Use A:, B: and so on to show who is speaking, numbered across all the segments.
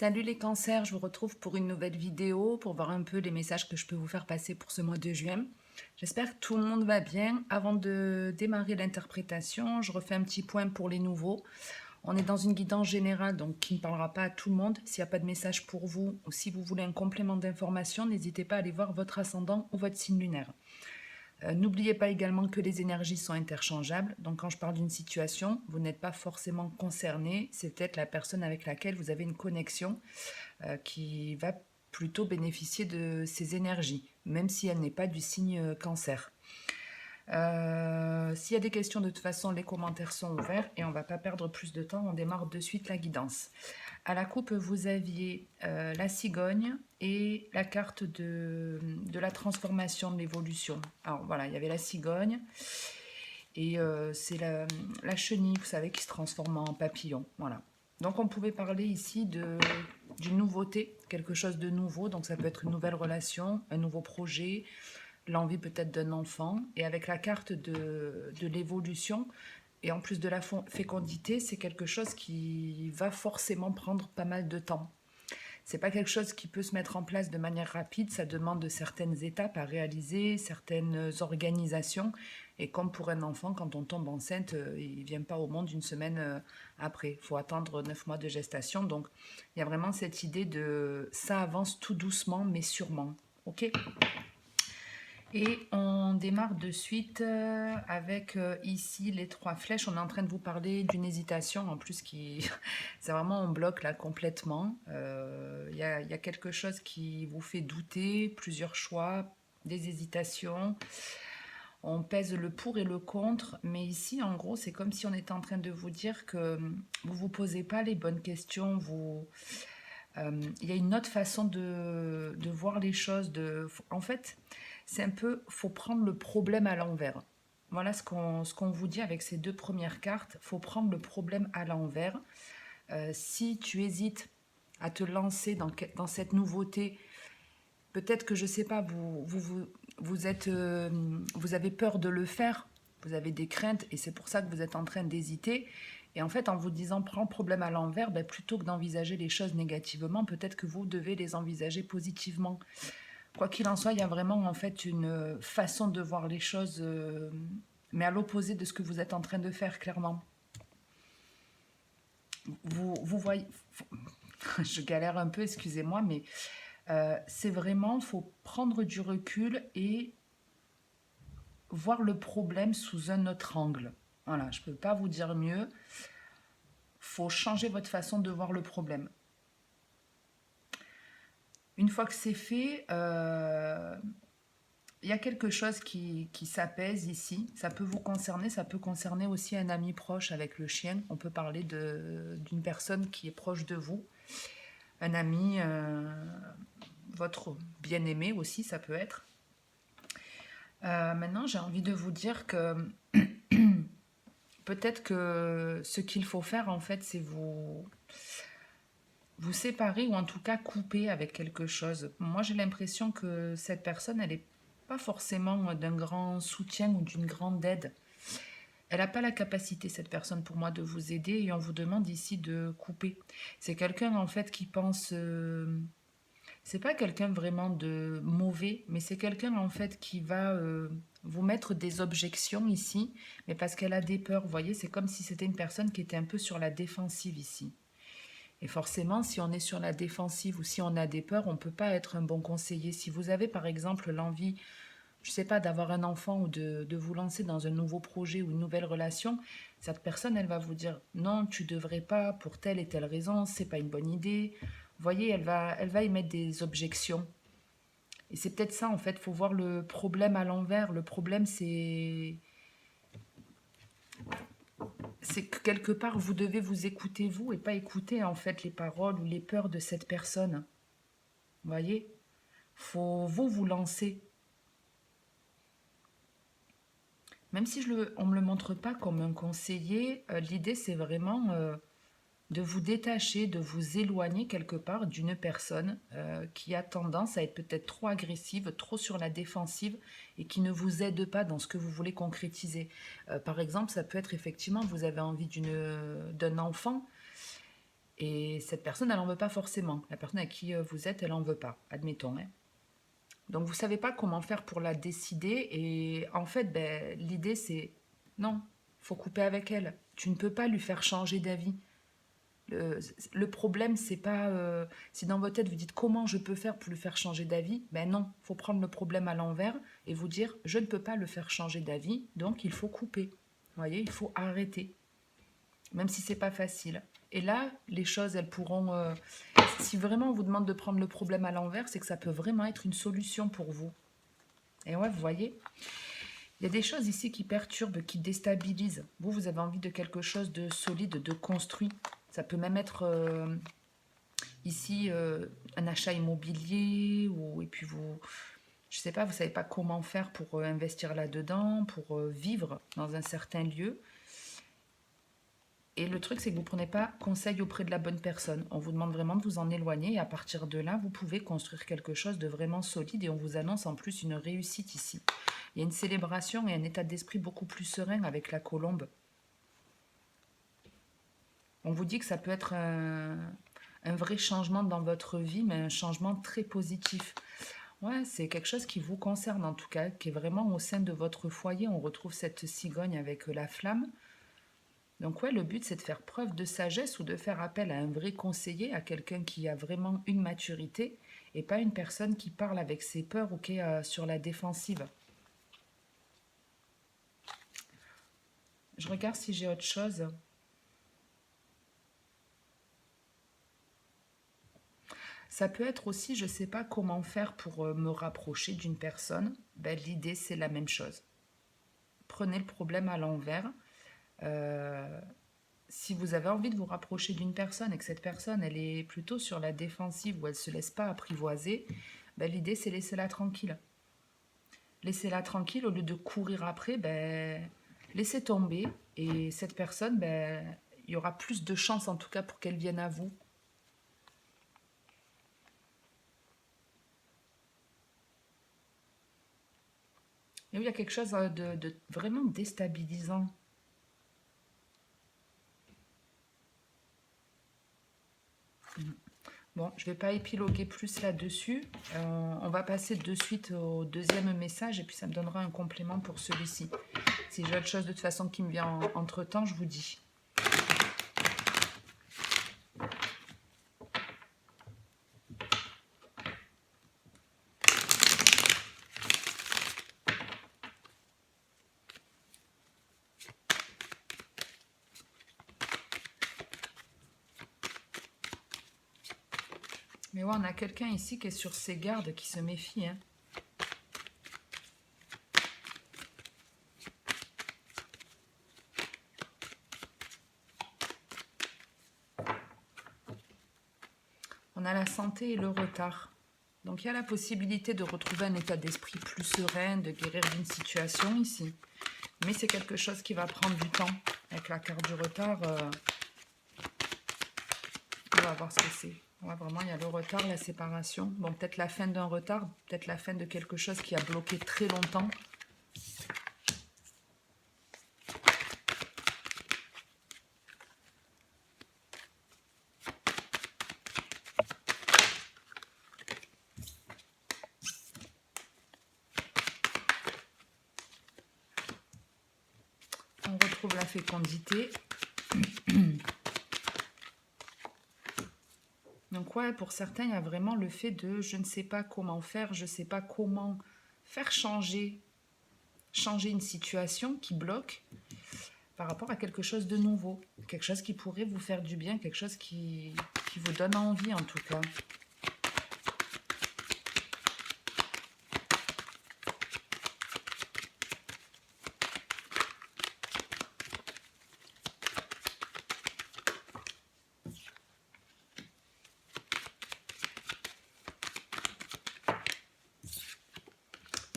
A: Salut les cancers, je vous retrouve pour une nouvelle vidéo pour voir un peu les messages que je peux vous faire passer pour ce mois de juin. J'espère que tout le monde va bien. Avant de démarrer l'interprétation, je refais un petit point pour les nouveaux. On est dans une guidance générale, donc qui ne parlera pas à tout le monde. S'il n'y a pas de message pour vous ou si vous voulez un complément d'information, n'hésitez pas à aller voir votre ascendant ou votre signe lunaire. N'oubliez pas également que les énergies sont interchangeables. Donc quand je parle d'une situation, vous n'êtes pas forcément concerné. C'est peut-être la personne avec laquelle vous avez une connexion qui va plutôt bénéficier de ces énergies, même si elle n'est pas du signe cancer. S'il y a des questions, de toute façon, les commentaires sont ouverts et on ne va pas perdre plus de temps. On démarre de suite la guidance. À la coupe, vous aviez la cigogne et la carte de la transformation, de l'évolution. Alors voilà, il y avait la cigogne et c'est la chenille, vous savez, qui se transforme en papillon. Voilà. Donc on pouvait parler ici d'une nouveauté, quelque chose de nouveau. Donc ça peut être une nouvelle relation, un nouveau projet, l'envie peut-être d'un enfant. Et avec la carte de l'évolution, et en plus de la fécondité, c'est quelque chose qui va forcément prendre pas mal de temps. C'est pas quelque chose qui peut se mettre en place de manière rapide, ça demande certaines étapes à réaliser, certaines organisations. Et comme pour un enfant, quand on tombe enceinte, il ne vient pas au monde une semaine après. Il faut attendre 9 mois de gestation. Donc, il y a vraiment cette idée de ça avance tout doucement, mais sûrement. Ok ? Et on démarre de suite avec ici les 3 flèches. On est en train de vous parler d'une hésitation en plus qui... c'est vraiment on bloque là complètement. Il y a quelque chose qui vous fait douter, plusieurs choix, des hésitations. On pèse le pour et le contre, mais ici en gros c'est comme si on était en train de vous dire que vous ne vous posez pas les bonnes questions, il y a une autre façon de voir les choses. En fait, c'est un peu, faut prendre le problème à l'envers. Voilà ce qu'on vous dit avec ces 2 premières cartes. Faut prendre le problème à l'envers. Si tu hésites à te lancer dans cette nouveauté, peut-être que je sais pas, vous avez peur de le faire, vous avez des craintes et c'est pour ça que vous êtes en train d'hésiter. Et en fait, en vous disant prends le problème à l'envers, ben, plutôt que d'envisager les choses négativement, peut-être que vous devez les envisager positivement. Quoi qu'il en soit, il y a vraiment en fait une façon de voir les choses, mais à l'opposé de ce que vous êtes en train de faire, clairement. Vous voyez, je galère un peu, excusez-moi, mais c'est vraiment, il faut prendre du recul et voir le problème sous un autre angle. Voilà, je ne peux pas vous dire mieux. Faut changer votre façon de voir le problème. Une fois que c'est fait, il y a quelque chose qui s'apaise ici. Ça peut vous concerner, ça peut concerner aussi un ami proche avec le chien. On peut parler d'une personne qui est proche de vous. Un ami, votre bien-aimé aussi, ça peut être. Maintenant, j'ai envie de vous dire que peut-être que ce qu'il faut faire, en fait, c'est vous séparer ou en tout cas couper avec quelque chose. Moi, j'ai l'impression que cette personne, elle n'est pas forcément d'un grand soutien ou d'une grande aide. Elle n'a pas la capacité, cette personne, pour moi, de vous aider et on vous demande ici de couper. C'est quelqu'un, en fait, qui pense... c'est pas quelqu'un vraiment de mauvais, mais c'est quelqu'un, en fait, qui va vous mettre des objections ici, mais parce qu'elle a des peurs. Vous voyez, c'est comme si c'était une personne qui était un peu sur la défensive ici. Et forcément, si on est sur la défensive ou si on a des peurs, on ne peut pas être un bon conseiller. Si vous avez par exemple l'envie, je ne sais pas, d'avoir un enfant ou de vous lancer dans un nouveau projet ou une nouvelle relation, cette personne, elle va vous dire non, tu ne devrais pas pour telle et telle raison, c'est pas une bonne idée. Vous voyez, elle va émettre des objections. Et c'est peut-être ça, en fait, il faut voir le problème à l'envers. Le problème, c'est que quelque part, vous devez vous écouter vous et pas écouter en fait les paroles ou les peurs de cette personne. Vous voyez, faut vous lancer. Même si on ne me le montre pas comme un conseiller, l'idée c'est vraiment de vous détacher, de vous éloigner quelque part d'une personne qui a tendance à être peut-être trop agressive, trop sur la défensive et qui ne vous aide pas dans ce que vous voulez concrétiser. Par exemple, ça peut être effectivement, vous avez envie d'un enfant Et cette personne, elle n'en veut pas forcément. La personne à qui vous êtes, elle n'en veut pas, admettons, hein. Donc, vous ne savez pas comment faire pour la décider. Et en fait, ben, l'idée, c'est non, il faut couper avec elle. Tu ne peux pas lui faire changer d'avis. Le problème, c'est pas si dans votre tête vous dites comment je peux faire pour lui faire changer d'avis, ben non, il faut prendre le problème à l'envers et vous dire je ne peux pas le faire changer d'avis, donc il faut couper. Vous voyez, il faut arrêter, même si c'est pas facile. Et là, les choses, elles pourront. Si vraiment on vous demande de prendre le problème à l'envers, c'est que ça peut vraiment être une solution pour vous. Et ouais, vous voyez, il y a des choses ici qui perturbent, qui déstabilisent. Vous, vous avez envie de quelque chose de solide, de construit. Ça peut même être ici un achat immobilier ou et puis vous, je sais pas, vous savez pas comment faire pour investir là-dedans, pour vivre dans un certain lieu. Et le truc, c'est que vous ne prenez pas conseil auprès de la bonne personne. On vous demande vraiment de vous en éloigner et à partir de là, vous pouvez construire quelque chose de vraiment solide et on vous annonce en plus une réussite ici. Il y a une célébration et un état d'esprit beaucoup plus serein avec la colombe. On vous dit que ça peut être un vrai changement dans votre vie, mais un changement très positif. Ouais, c'est quelque chose qui vous concerne en tout cas, qui est vraiment au sein de votre foyer. On retrouve cette cigogne avec la flamme. Donc ouais, le but c'est de faire preuve de sagesse ou de faire appel à un vrai conseiller, à quelqu'un qui a vraiment une maturité et pas une personne qui parle avec ses peurs ou qui est sur la défensive. Je regarde si j'ai autre chose. Ça peut être aussi, je ne sais pas comment faire pour me rapprocher d'une personne. Ben, l'idée, c'est la même chose. Prenez le problème à l'envers. Si vous avez envie de vous rapprocher d'une personne et que cette personne, elle est plutôt sur la défensive ou elle ne se laisse pas apprivoiser, ben, l'idée, c'est laisser-la tranquille. Laissez-la tranquille au lieu de courir après, ben, laissez tomber. Et cette personne, ben, il y aura plus de chances en tout cas pour qu'elle vienne à vous. Et oui, il y a quelque chose de vraiment déstabilisant. Bon, je ne vais pas épiloguer plus là-dessus. On va passer de suite au deuxième message et puis ça me donnera un complément pour celui-ci. Si j'ai autre chose de toute façon qui me vient entre-temps, je vous dis. Mais ouais, on a quelqu'un ici qui est sur ses gardes, qui se méfie, hein. On a la santé et le retard. Donc il y a la possibilité de retrouver un état d'esprit plus serein, de guérir d'une situation ici. Mais c'est quelque chose qui va prendre du temps. Avec la carte du retard, on va voir ce que c'est. Ouais, vraiment, il y a le retard, la séparation. Bon, peut-être la fin d'un retard, peut-être la fin de quelque chose qui a bloqué très longtemps. On retrouve la fécondité. Donc ouais, pour certains, il y a vraiment le fait de je ne sais pas comment faire, je ne sais pas comment faire changer une situation qui bloque par rapport à quelque chose de nouveau, quelque chose qui pourrait vous faire du bien, quelque chose qui vous donne envie en tout cas.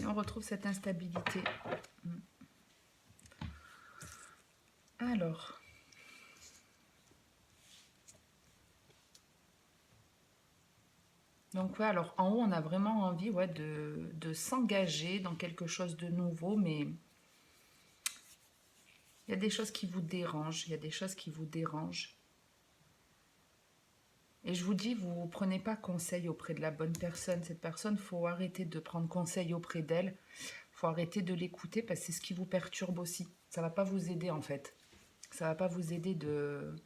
A: Et on retrouve cette instabilité. Alors, donc ouais, alors en haut, on a vraiment envie ouais, de s'engager dans quelque chose de nouveau, mais il y a des choses qui vous dérangent, il y a des choses qui vous dérangent. Et je vous dis, vous ne prenez pas conseil auprès de la bonne personne. Cette personne, il faut arrêter de prendre conseil auprès d'elle. Il faut arrêter de l'écouter parce que c'est ce qui vous perturbe aussi. Ça ne va pas vous aider en fait. Ça ne va pas vous aider de...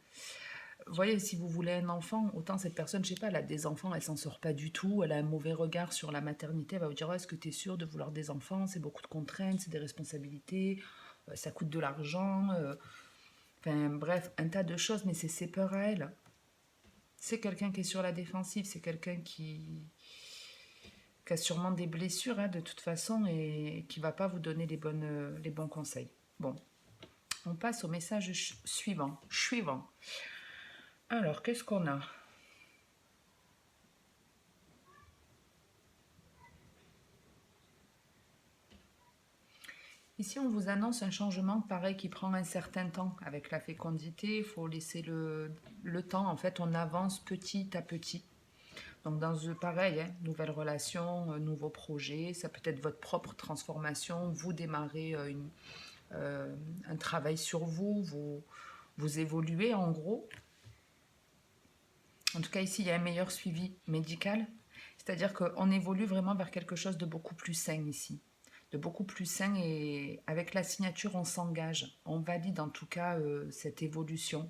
A: Vous voyez, si vous voulez un enfant, autant cette personne, je sais pas, elle a des enfants, elle s'en sort pas du tout, elle a un mauvais regard sur la maternité, elle va vous dire, oh, est-ce que tu es sûr de vouloir des enfants? C'est beaucoup de contraintes, c'est des responsabilités, ça coûte de l'argent, enfin bref, un tas de choses, mais c'est ses peurs à elle. C'est quelqu'un qui est sur la défensive, c'est quelqu'un qui a sûrement des blessures de toute façon et qui va pas vous donner les bons conseils. Bon, on passe au message suivant. Alors, qu'est-ce qu'on a? Ici, on vous annonce un changement pareil qui prend un certain temps avec la fécondité. Il faut laisser le temps. En fait, on avance petit à petit. Donc, dans pareil, nouvelle relation, nouveau projet. Ça peut être votre propre transformation. Vous démarrez un travail sur vous. Vous évoluez en gros. En tout cas, ici, il y a un meilleur suivi médical. C'est-à-dire qu'on évolue vraiment vers quelque chose de beaucoup plus sain ici. De beaucoup plus sain et avec la signature, on s'engage. On valide en tout cas cette évolution.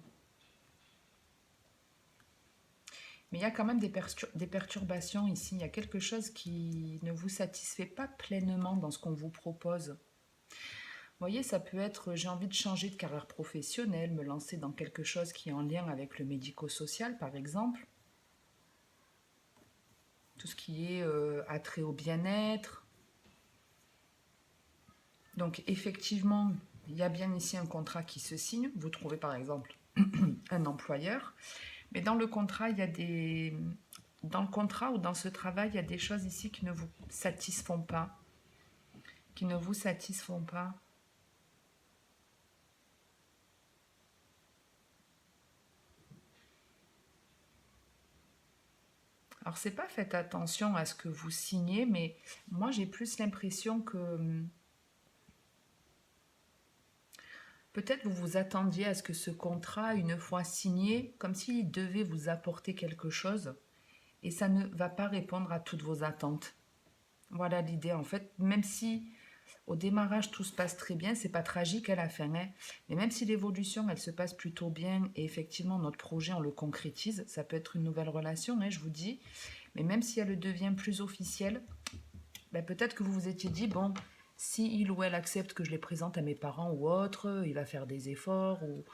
A: Mais il y a quand même des perturbations ici. Il y a quelque chose qui ne vous satisfait pas pleinement dans ce qu'on vous propose. Vous voyez, ça peut être j'ai envie de changer de carrière professionnelle, me lancer dans quelque chose qui est en lien avec le médico-social, par exemple. Tout ce qui est attrait au bien-être. Donc effectivement, il y a bien ici un contrat qui se signe. Vous trouvez par exemple un employeur. Mais dans le contrat, il y a des... Dans le contrat ou dans ce travail, il y a des choses ici qui ne vous satisfont pas. Qui ne vous satisfont pas. Alors, c'est pas faites attention à ce que vous signez, mais moi, j'ai plus l'impression que peut-être vous vous attendiez à ce que ce contrat, une fois signé, comme s'il devait vous apporter quelque chose, et ça ne va pas répondre à toutes vos attentes. Voilà l'idée, en fait, même si au démarrage tout se passe très bien, c'est pas tragique à la fin, mais même si l'évolution elle se passe plutôt bien et effectivement notre projet on le concrétise, ça peut être une nouvelle relation, je vous dis, mais même si elle devient plus officielle, peut-être que vous vous étiez dit, bon, si il ou elle accepte que je les présente à mes parents ou autres, il va faire des efforts ou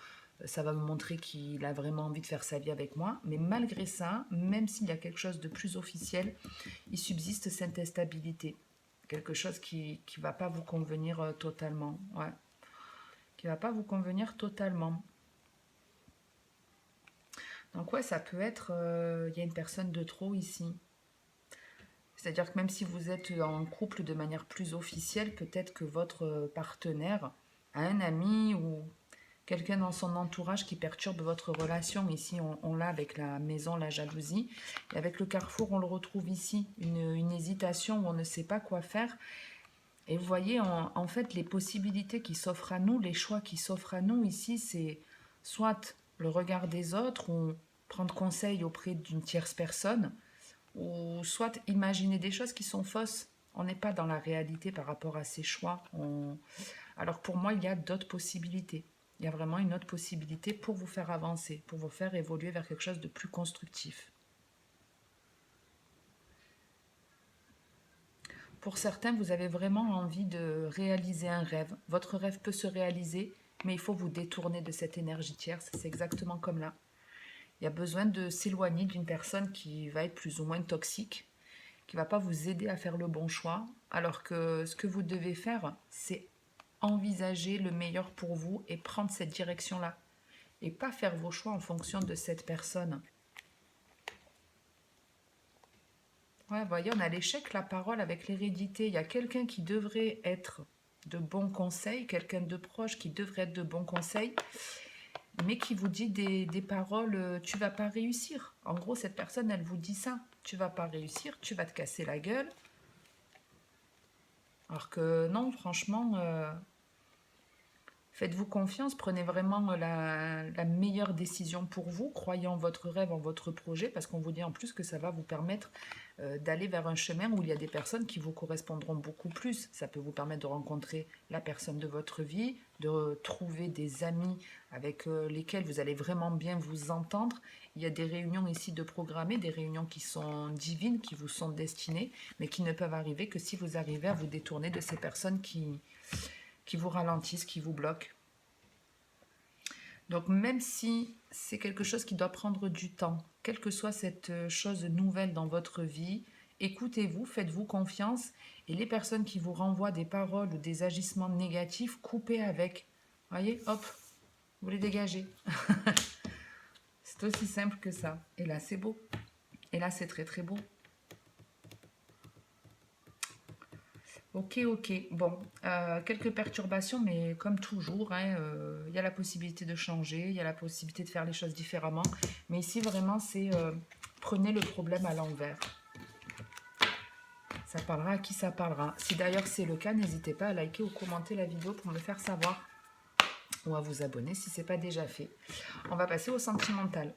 A: ça va me montrer qu'il a vraiment envie de faire sa vie avec moi. Mais malgré ça, même s'il y a quelque chose de plus officiel, il subsiste cette instabilité. Quelque chose qui ne va pas vous convenir totalement. Ouais. Qui ne va pas vous convenir totalement. Donc ouais, ça peut être... Il y a une personne de trop ici. C'est-à-dire que même si vous êtes en couple de manière plus officielle, peut-être que votre partenaire a un ami ou quelqu'un dans son entourage qui perturbe votre relation. Ici, on l'a avec la maison, la jalousie. Et avec le carrefour, on le retrouve ici. Une hésitation où on ne sait pas quoi faire. Et vous voyez, en fait, les possibilités qui s'offrent à nous, les choix qui s'offrent à nous ici, c'est soit le regard des autres ou prendre conseil auprès d'une tierce personne, ou soit imaginer des choses qui sont fausses. On n'est pas dans la réalité par rapport à ces choix. Alors pour moi, il y a d'autres possibilités. Il y a vraiment une autre possibilité pour vous faire avancer, pour vous faire évoluer vers quelque chose de plus constructif. Pour certains, vous avez vraiment envie de réaliser un rêve. Votre rêve peut se réaliser, mais il faut vous détourner de cette énergie tierce. C'est exactement comme là. Il y a besoin de s'éloigner d'une personne qui va être plus ou moins toxique, qui ne va pas vous aider à faire le bon choix, alors que ce que vous devez faire, c'est envisager le meilleur pour vous et prendre cette direction-là. Et pas faire vos choix en fonction de cette personne. Ouais, vous voyez, on a l'échec, la parole avec l'hérédité. Il y a quelqu'un qui devrait être de bons conseils, quelqu'un de proche qui devrait être de bons conseils, mais qui vous dit des paroles, tu vas pas réussir. En gros, cette personne, elle vous dit ça, tu vas pas réussir, tu vas te casser la gueule. Alors que non, franchement, Faites-vous confiance, prenez vraiment la meilleure décision pour vous, croyez en votre rêve, en votre projet, parce qu'on vous dit en plus que ça va vous permettre d'aller vers un chemin où il y a des personnes qui vous correspondront beaucoup plus. Ça peut vous permettre de rencontrer la personne de votre vie, de trouver des amis avec lesquels vous allez vraiment bien vous entendre. Il y a des réunions ici de programmées, des réunions qui sont divines, qui vous sont destinées, mais qui ne peuvent arriver que si vous arrivez à vous détourner de ces personnes qui vous ralentissent, qui vous bloquent. Donc même si c'est quelque chose qui doit prendre du temps, quelle que soit cette chose nouvelle dans votre vie, écoutez-vous, faites-vous confiance et les personnes qui vous renvoient des paroles ou des agissements négatifs, coupez avec. Voyez, hop, vous les dégagez. C'est aussi simple que ça. Et là, c'est beau. Et là, c'est très très beau. Ok, ok. Bon, quelques perturbations, mais comme toujours, hein, y a la possibilité de changer, il y a la possibilité de faire les choses différemment. Mais ici, vraiment, c'est prenez le problème à l'envers. Ça parlera à qui ça parlera. Si d'ailleurs c'est le cas, n'hésitez pas à liker ou commenter la vidéo pour me faire savoir. Ou à vous abonner si ce n'est pas déjà fait. On va passer au sentimental.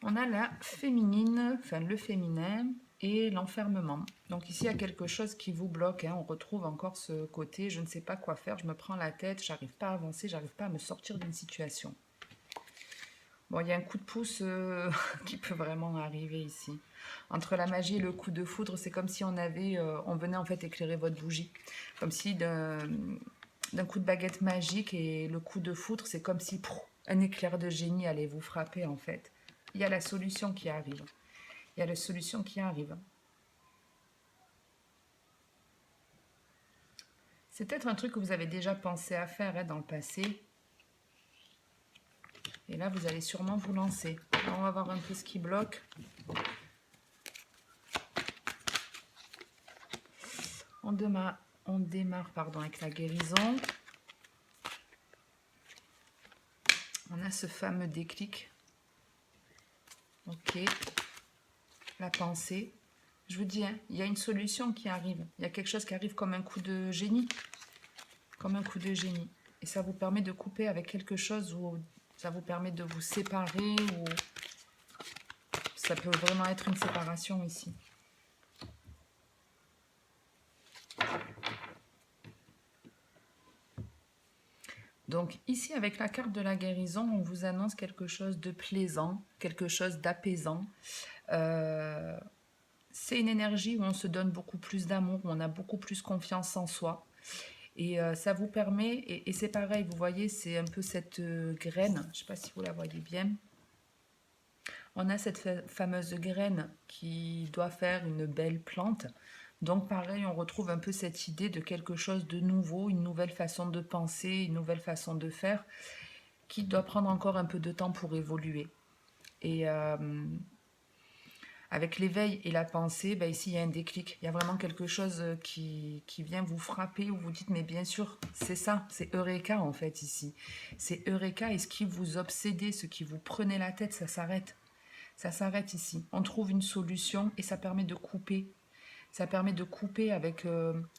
A: On a la féminine, enfin le féminin et l'enfermement. Donc ici, il y a quelque chose qui vous bloque. Hein. On retrouve encore ce côté, je ne sais pas quoi faire, je me prends la tête, j'arrive pas à avancer, j'arrive pas à me sortir d'une situation. Bon, il y a un coup de pouce qui peut vraiment arriver ici. Entre la magie et le coup de foudre, c'est comme si on venait en fait éclairer votre bougie. Comme si d'un coup de baguette magique et le coup de foudre, c'est comme si un éclair de génie allait vous frapper en fait. Il y a la solution qui arrive. Il y a la solution qui arrive. C'est peut-être un truc que vous avez déjà pensé à faire hein, dans le passé. Et là, vous allez sûrement vous lancer. Alors, on va voir un peu ce qui bloque. On démarre avec la guérison. On a ce fameux déclic. Ok. La pensée. Je vous dis, hein, il y a une solution qui arrive. Il y a quelque chose qui arrive comme un coup de génie. Comme un coup de génie. Et ça vous permet de couper avec quelque chose où ça vous permet de vous séparer ou ça peut vraiment être une séparation ici. Donc ici, avec la carte de la guérison, on vous annonce quelque chose de plaisant, quelque chose d'apaisant. C'est une énergie où on se donne beaucoup plus d'amour, où on a beaucoup plus confiance en soi. Et ça vous permet, et c'est pareil, vous voyez, c'est un peu cette graine, je ne sais pas si vous la voyez bien. On a cette fameuse graine qui doit faire une belle plante. Donc pareil, on retrouve un peu cette idée de quelque chose de nouveau, une nouvelle façon de penser, une nouvelle façon de faire, qui doit prendre encore un peu de temps pour évoluer. Et avec l'éveil et la pensée, ben ici il y a un déclic. Il y a vraiment quelque chose qui vient vous frapper, où vous dites, mais bien sûr, c'est ça, c'est Eureka en fait ici. C'est Eureka et ce qui vous obsédait, ce qui vous prenait la tête, ça s'arrête. Ça s'arrête ici. On trouve une solution et ça permet de couper. Ça permet de couper avec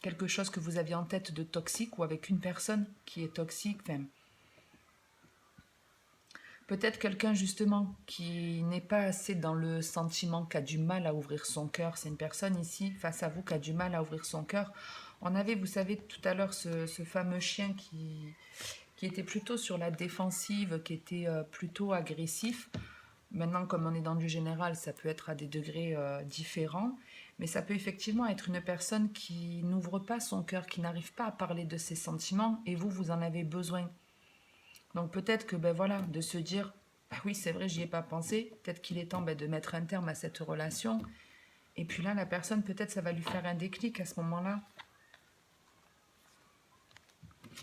A: quelque chose que vous aviez en tête de toxique ou avec une personne qui est toxique. Enfin, peut-être quelqu'un justement qui n'est pas assez dans le sentiment, qui a du mal à ouvrir son cœur. C'est une personne ici face à vous qui a du mal à ouvrir son cœur. On avait, vous savez, tout à l'heure ce fameux chien qui était plutôt sur la défensive, qui était plutôt agressif. Maintenant, comme on est dans du général, ça peut être à des degrés différents, mais ça peut effectivement être une personne qui n'ouvre pas son cœur, qui n'arrive pas à parler de ses sentiments, et vous en avez besoin. Donc peut-être que, ben voilà, de se dire, bah oui, c'est vrai, j'y ai pas pensé, peut-être qu'il est temps de mettre un terme à cette relation, et puis là, la personne, peut-être ça va lui faire un déclic à ce moment-là.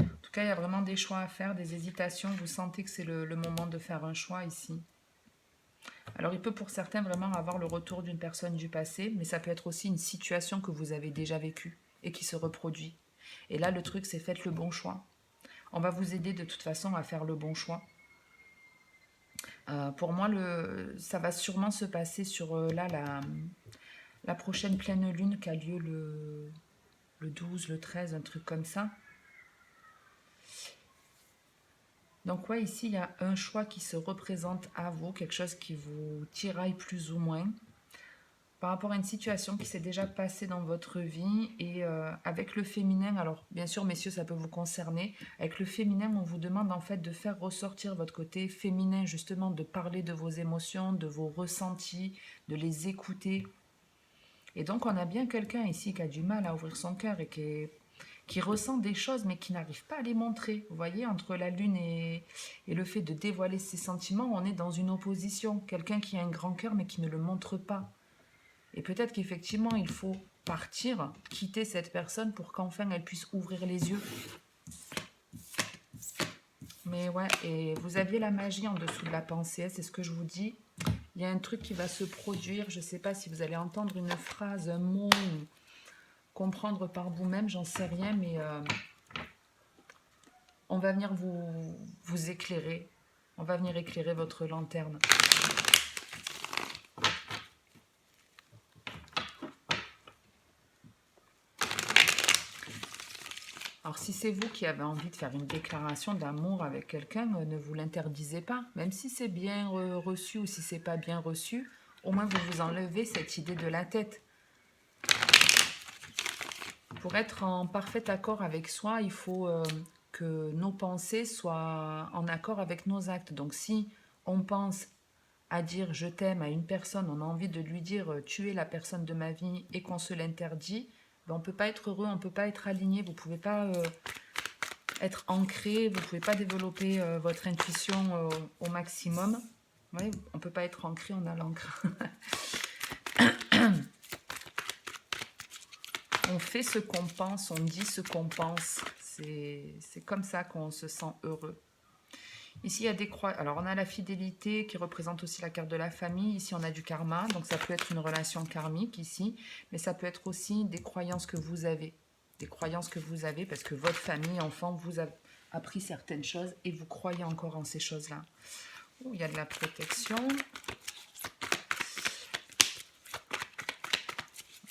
A: En tout cas, il y a vraiment des choix à faire, des hésitations, vous sentez que c'est le moment de faire un choix ici. Alors, il peut pour certains vraiment avoir le retour d'une personne du passé, mais ça peut être aussi une situation que vous avez déjà vécue et qui se reproduit. Et là, le truc, c'est faites le bon choix. On va vous aider de toute façon à faire le bon choix. Pour moi, ça va sûrement se passer sur la prochaine pleine lune qui a lieu le 12, le 13, un truc comme ça. Donc ouais, ici, il y a un choix qui se représente à vous, quelque chose qui vous tiraille plus ou moins, par rapport à une situation qui s'est déjà passée dans votre vie. Et avec le féminin, alors bien sûr, messieurs, ça peut vous concerner. Avec le féminin, on vous demande en fait de faire ressortir votre côté féminin, justement, de parler de vos émotions, de vos ressentis, de les écouter. Et donc, on a bien quelqu'un ici qui a du mal à ouvrir son cœur et qui ressent des choses mais qui n'arrive pas à les montrer. Vous voyez, entre la lune et le fait de dévoiler ses sentiments, on est dans une opposition. Quelqu'un qui a un grand cœur mais qui ne le montre pas. Et peut-être qu'effectivement, il faut partir, quitter cette personne pour qu'enfin elle puisse ouvrir les yeux. Mais ouais, et vous aviez la magie en dessous de la pensée, c'est ce que je vous dis. Il y a un truc qui va se produire, je ne sais pas si vous allez entendre une phrase, un mot, comprendre par vous-même, j'en sais rien, mais on va venir vous éclairer. On va venir éclairer votre lanterne. Alors si c'est vous qui avez envie de faire une déclaration d'amour avec quelqu'un, ne vous l'interdisez pas. Même si c'est bien reçu ou si c'est pas bien reçu, au moins vous vous enlevez cette idée de la tête. Pour être en parfait accord avec soi, il faut que nos pensées soient en accord avec nos actes. Donc si on pense à dire je t'aime à une personne, on a envie de lui dire tu es la personne de ma vie et qu'on se l'interdit, ben on ne peut pas être heureux, on ne peut pas être aligné, vous ne pouvez pas être ancré, vous ne pouvez pas développer votre intuition au maximum. Ouais, on ne peut pas être ancré, on a l'encre. On fait ce qu'on pense, on dit ce qu'on pense. C'est comme ça qu'on se sent heureux. Ici, il y a des croyances. Alors, on a la fidélité qui représente aussi la carte de la famille. Ici, on a du karma. Donc, ça peut être une relation karmique ici. Mais ça peut être aussi des croyances que vous avez. Des croyances que vous avez parce que votre famille, enfant, vous a appris certaines choses et vous croyez encore en ces choses-là. Oh, il y a de la protection.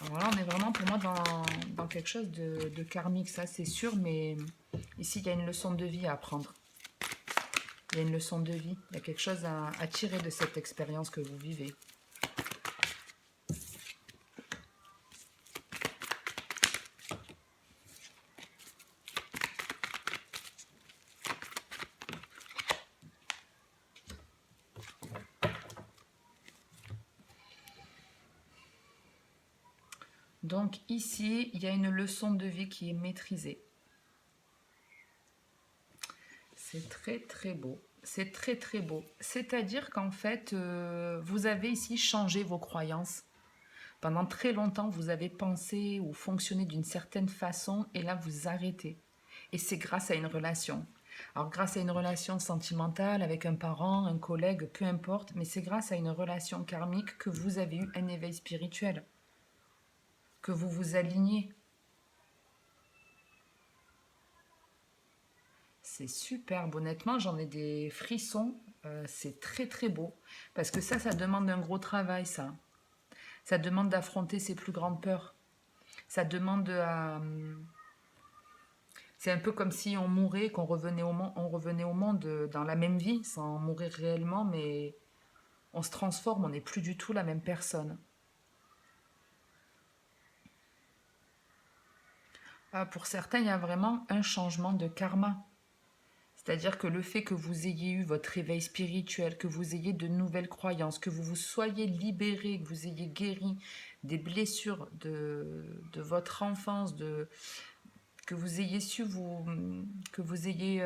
A: Alors là, on est vraiment pour moi dans quelque chose de karmique, ça c'est sûr. Mais ici, il y a une leçon de vie à apprendre. Il y a une leçon de vie, il y a quelque chose à tirer de cette expérience que vous vivez. Donc ici, il y a une leçon de vie qui est maîtrisée. C'est très très beau. C'est très très beau. C'est-à-dire qu'en fait, vous avez ici changé vos croyances. Pendant très longtemps, vous avez pensé ou fonctionné d'une certaine façon et là, vous arrêtez. Et c'est grâce à une relation. Alors, grâce à une relation sentimentale avec un parent, un collègue, peu importe, mais c'est grâce à une relation karmique que vous avez eu un éveil spirituel, que vous vous alignez. C'est superbe, honnêtement, j'en ai des frissons. C'est très très beau. Parce que ça demande un gros travail, ça. Ça demande d'affronter ses plus grandes peurs. Ça demande à... C'est un peu comme si on mourait, qu'on revenait on revenait au monde dans la même vie, sans mourir réellement, mais on se transforme, on n'est plus du tout la même personne. Pour certains, il y a vraiment un changement de karma. C'est-à-dire que le fait que vous ayez eu votre réveil spirituel, que vous ayez de nouvelles croyances, que vous vous soyez libéré, que vous ayez guéri des blessures de votre enfance, que vous ayez su vous... que vous ayez...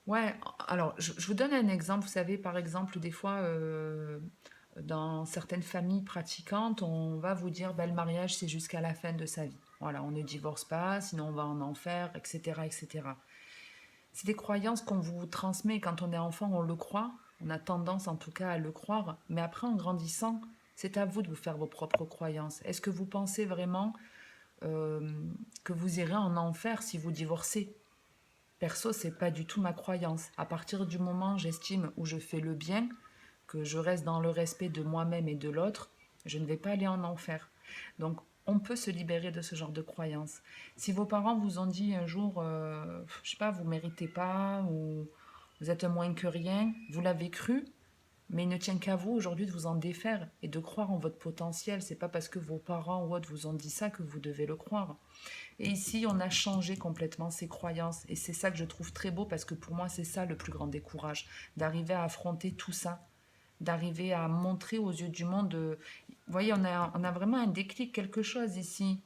A: Ouais, alors je vous donne un exemple. Vous savez, par exemple, des fois, dans certaines familles pratiquantes, on va vous dire bah, le mariage, c'est jusqu'à la fin de sa vie. Voilà, on ne divorce pas, sinon on va en enfer, etc., etc. C'est des croyances qu'on vous transmet quand on est enfant, on le croit. On a tendance en tout cas à le croire. Mais après, en grandissant, c'est à vous de vous faire vos propres croyances. Est-ce que vous pensez vraiment euh, que vous irez en enfer si vous divorcez? Perso, c'est pas du tout ma croyance. À partir du moment, j'estime, où je fais le bien, que je reste dans le respect de moi-même et de l'autre, je ne vais pas aller en enfer. Donc, on peut se libérer de ce genre de croyances. Si vos parents vous ont dit un jour, je sais pas, vous méritez pas, ou vous êtes moins que rien, vous l'avez cru, mais il ne tient qu'à vous aujourd'hui de vous en défaire et de croire en votre potentiel. C'est pas parce que vos parents ou autres vous ont dit ça que vous devez le croire. Et ici, on a changé complètement ses croyances. Et c'est ça que je trouve très beau parce que pour moi, c'est ça le plus grand décourage. D'arriver à affronter tout ça. D'arriver à montrer aux yeux du monde. Vous voyez, on a vraiment un déclic, quelque chose ici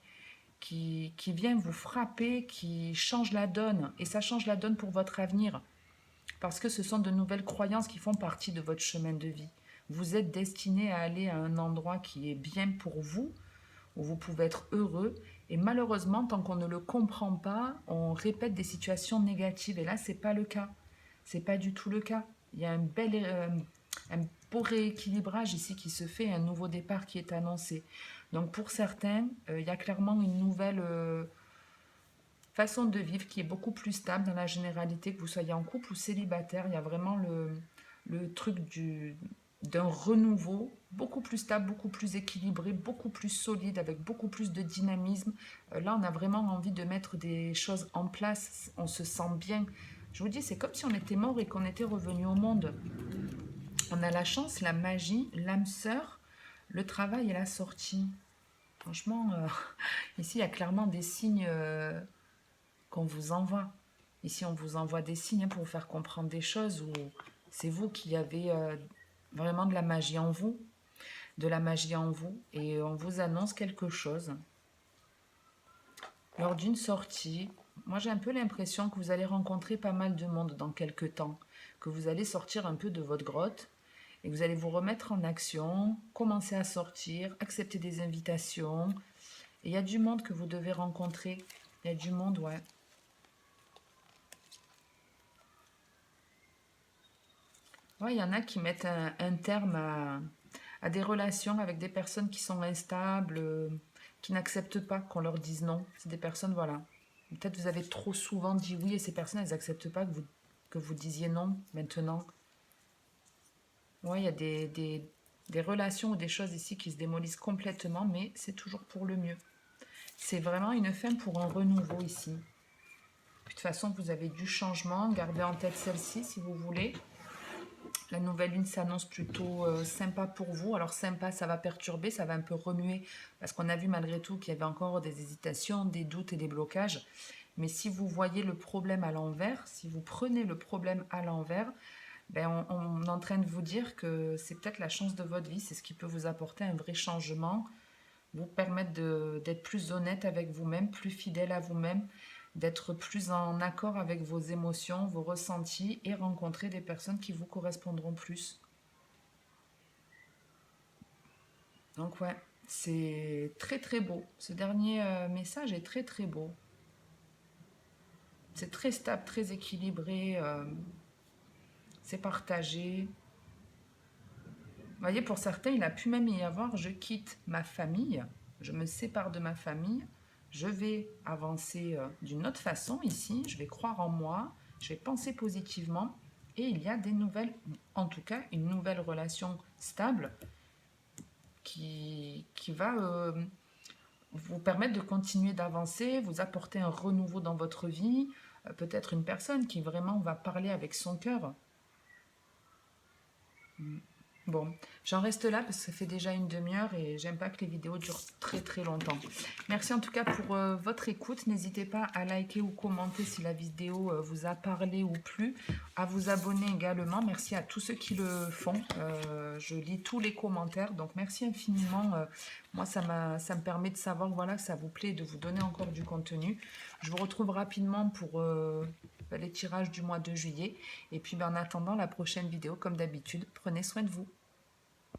A: qui vient vous frapper, qui change la donne. Et ça change la donne pour votre avenir. Parce que ce sont de nouvelles croyances qui font partie de votre chemin de vie. Vous êtes destiné à aller à un endroit qui est bien pour vous, où vous pouvez être heureux. Et malheureusement, tant qu'on ne le comprend pas, on répète des situations négatives. Et là, c'est pas le cas. C'est pas du tout le cas. Il y a un beau rééquilibrage ici qui se fait, un nouveau départ qui est annoncé. Donc pour certains, il y a clairement une nouvelle façon de vivre qui est beaucoup plus stable dans la généralité, que vous soyez en couple ou célibataire. Il y a vraiment le truc d'un renouveau beaucoup plus stable, beaucoup plus équilibré, beaucoup plus solide, avec beaucoup plus de dynamisme. Là, on a vraiment envie de mettre des choses en place. On se sent bien. Je vous dis, c'est comme si on était mort et qu'on était revenu au monde. On a la chance, la magie, l'âme sœur, le travail et la sortie. Franchement, ici, il y a clairement des signes qu'on vous envoie. Ici, on vous envoie des signes pour vous faire comprendre des choses où c'est vous qui avez vraiment de la magie en vous, de la magie en vous, et on vous annonce quelque chose lors d'une sortie. Moi, j'ai un peu l'impression que vous allez rencontrer pas mal de monde dans quelques temps, que vous allez sortir un peu de votre grotte et que vous allez vous remettre en action, commencer à sortir, accepter des invitations. Et il y a du monde que vous devez rencontrer. Il y a du monde, ouais. Ouais, il y en a qui mettent un terme à des relations avec des personnes qui sont instables, qui n'acceptent pas qu'on leur dise non. C'est des personnes, voilà. Peut-être vous avez trop souvent dit oui et ces personnes, elles n'acceptent pas que vous disiez non maintenant. Ouais, il y a des relations ou des choses ici qui se démolissent complètement, mais c'est toujours pour le mieux. C'est vraiment une fin pour un renouveau ici. De toute façon, vous avez du changement. Gardez en tête celle-ci si vous voulez. La nouvelle lune s'annonce plutôt sympa pour vous. Alors sympa, ça va perturber, ça va un peu remuer, parce qu'on a vu malgré tout qu'il y avait encore des hésitations, des doutes et des blocages. Mais si vous voyez le problème à l'envers, si vous prenez le problème à l'envers, ben on est en train de vous dire que c'est peut-être la chance de votre vie, c'est ce qui peut vous apporter un vrai changement, vous permettre d'être plus honnête avec vous-même, plus fidèle à vous-même, d'être plus en accord avec vos émotions, vos ressentis et rencontrer des personnes qui vous correspondront plus. Donc ouais, c'est très très beau. Ce dernier message est très très beau. C'est très stable, très équilibré, c'est partagé. Vous voyez, pour certains, il a pu même y avoir, je quitte ma famille, je me sépare de ma famille, je vais avancer d'une autre façon ici, je vais croire en moi, je vais penser positivement, et il y a des nouvelles, en tout cas une nouvelle relation stable qui va vous permettre de continuer d'avancer, vous apporter un renouveau dans votre vie, peut-être une personne qui vraiment va parler avec son cœur. Bon, j'en reste là parce que ça fait déjà une demi-heure et j'aime pas que les vidéos durent très très longtemps. Merci en tout cas pour votre écoute. N'hésitez pas à liker ou commenter si la vidéo vous a parlé ou plu. À vous abonner également. Merci à tous ceux qui le font. Je lis tous les commentaires. Donc merci infiniment. Moi, ça me permet de savoir voilà, que ça vous plaît et de vous donner encore du contenu. Je vous retrouve rapidement pour les tirages du mois de juillet. Et puis en attendant la prochaine vidéo, comme d'habitude, prenez soin de vous.